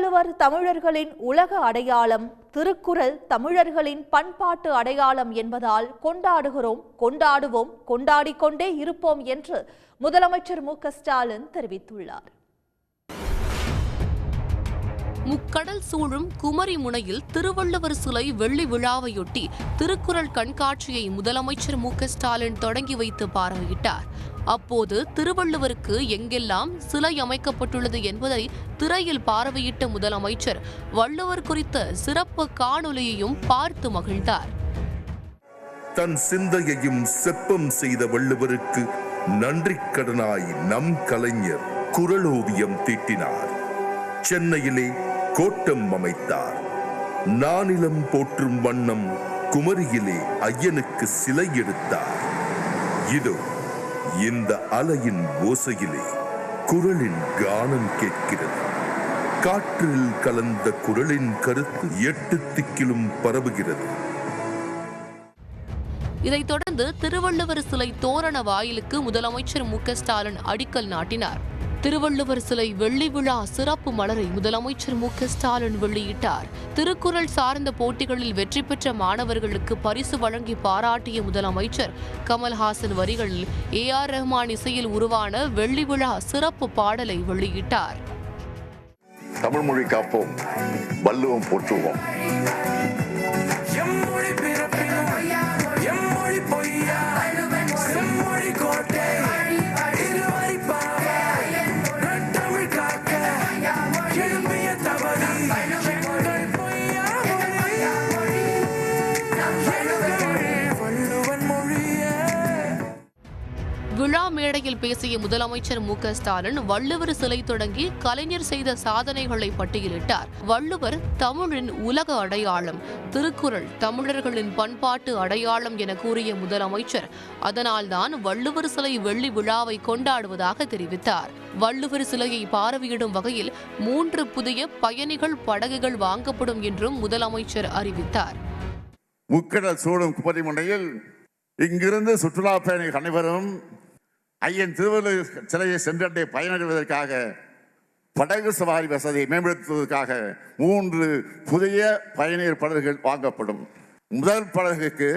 திருவள்ளுவர் தமிழர்களின் உலக அடையாளம், திருக்குறள் தமிழர்களின் பண்பாட்டு அடையாளம் என்பதால் கொண்டாடுகிறோம், கொண்டாடுவோம், கொண்டாடிக்கொண்டே இருப்போம் என்று முதலமைச்சர் மு.க.ஸ்டாலின் தெரிவித்துள்ளார். முக்கடல் சூழும் குமரி முனையில் திருவள்ளுவர் சிலை வெள்ளி விழாவையொட்டி திருக்குறள் கண்காட்சியை முதலமைச்சர் மு.க.ஸ்டாலின் தொடங்கி வைத்து பார்வையிட்டார். அப்போது திருவள்ளுவருக்கு எங்கெல்லாம் சிலை அமைக்கப்பட்டுள்ளது என்பதை திரையில் பார்வையிட்ட முதலமைச்சர் வள்ளுவர் குறித்த சிறப்பு காணொலியையும் பார்த்து மகிழ்ந்தார். தன் சிந்தையையும் செப்பம் செய்த வள்ளுவருக்கு நன்றி கடனாய் நம் கலைஞர் குறளோவியம் தீட்டினார். சென்னையிலே கோட்டம் அமைத்தார். நானிலம் போற்றும் வண்ணம் குமரியிலே ஐயனுக்கு சிலை எடுத்தார். இதோ இந்த அலையின் ஓசையிலே குறளின் கானம் கேட்கிறது. காற்றில் கலந்த குறளின் கருத்து 8 திக்கிலும் பரவுகிறது. இதைத் தொடர்ந்து திருவள்ளுவர் சிலை தோரண வாயிலுக்கு முதலமைச்சர் மு.க.ஸ்டாலின் அடிக்கல் நாட்டினார். திருவள்ளுவர் சிலை வெள்ளி விழா சிறப்பு மலரை முதலமைச்சர் மு.க.ஸ்டாலின் வெளியிட்டார். திருக்குறள் சார்ந்த போட்டிகளில் வெற்றி பெற்ற மாணவர்களுக்கு பரிசு வழங்கி பாராட்டிய முதலமைச்சர் கமல்ஹாசன் வரிகளில் A.R. ரஹ்மான் இசையில் உருவான வெள்ளி விழா சிறப்பு பாடலை வெளியிட்டார். தமிழ் மொழி காப்போம், வள்ளுவம் போற்றுவோம். விழா மேடையில் பேசிய முதலமைச்சர் மு.க.ஸ்டாலின் வள்ளுவர் சிலை தொடங்கி கலைஞர் செய்த சாதனைகளை பட்டியலிட்டார். வள்ளுவர் தமிழின் உலக அடையாளம், திருக்குறள் தமிழர்களின் பண்பாட்டு அடையாளம் என கூறிய முதலமைச்சர் அதனால்தான் வள்ளுவர் சிலை வெள்ளி விழாவை கொண்டாடுவதாக தெரிவித்தார். வள்ளுவர் சிலையை பார்வையிடும் வகையில் 3 புதிய பயணிகள் படகுகள் வாங்கப்படும் என்றும் முதலமைச்சர் அறிவித்தார். முக்கடல் சூழும் குமரி முனையில் இங்கிருந்து சுற்றுலா பயணிகள் அனைவரும் ஐயன் திருவள்ளுவர் சிலையை சென்றடைய பயணிடுவதற்காக படகு சவாரி வசதியை மேம்படுத்துவதற்காக 3 புதிய பயணியர் படகுகள் வாங்கப்படும். முதல் படகுக்கு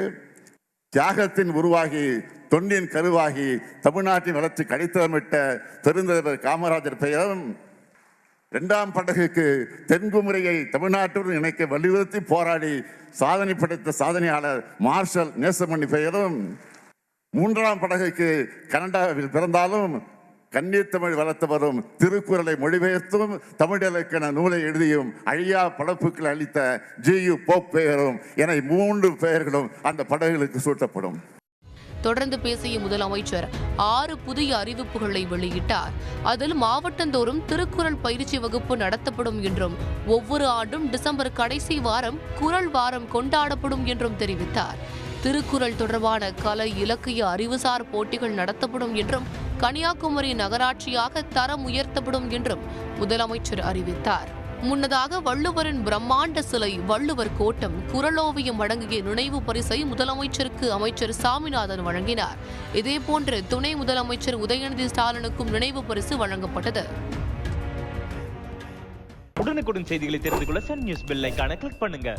தியாகத்தின் உருவாகி தொண்டின் கருவாகி தமிழ்நாட்டின் வளர்ச்சி அடித்தளமிட்ட பெருந்தலைவர் காமராஜர் பெயரும், 2ஆம் படகுக்கு தென்குமரியை தமிழ்நாட்டுடன் இணைக்க வலியுறுத்தி போராடி சாதனை படைத்த சாதனையாளர் மார்ஷல் நேசமணி பெயரும், 3ஆம் படகுக்கு கனடாவில் பிறந்தாலும் கண்ணீர் தமிழ் வளர்த்து வரும் திருக்குறளை மொழிபெயர்த்தும் தமிழ் இலக்கண நூலை எழுதியும் அழியா படைப்புகள் அளித்த G.U. போப் பெயரும் என 3 பெயர்களும் அந்த படகுகளுக்கு சூட்டப்படும். தொடர்ந்து பேசிய முதலமைச்சர் 6 புதிய அறிவிப்புகளை வெளியிட்டார். அதில் மாவட்டந்தோறும் திருக்குறள் பயிற்சி வகுப்பு நடத்தப்படும் என்றும் ஒவ்வொரு ஆண்டும் டிசம்பர் கடைசி வாரம் குறள் வாரம் கொண்டாடப்படும் என்றும் தெரிவித்தார். திருக்குறள் தொடர்பான கலை இலக்கிய அறிவுசார் போட்டிகள் நடத்தப்படும் என்றும் கன்னியாகுமரி நகராட்சியாக தரம் உயர்த்தப்படும் என்றும் முதலமைச்சர் அறிவித்தார். முன்னதாக வள்ளுவரின் பிரம்மாண்ட சிலை, வள்ளுவர் கோட்டம், குறளோவியம் அடங்கிய நினைவு பரிசை முதலமைச்சருக்கு அமைச்சர் சாமிநாதன் வழங்கினார். இதேபோன்று துணை முதலமைச்சர் உதயநிதி ஸ்டாலினுக்கும் நினைவு பரிசு வழங்கப்பட்டது. உடனுக்குடன் செய்திகளை தெரிந்து கொள்ள சன் நியூஸ் பெல் ஐகானை கிளிக் பண்ணுங்க.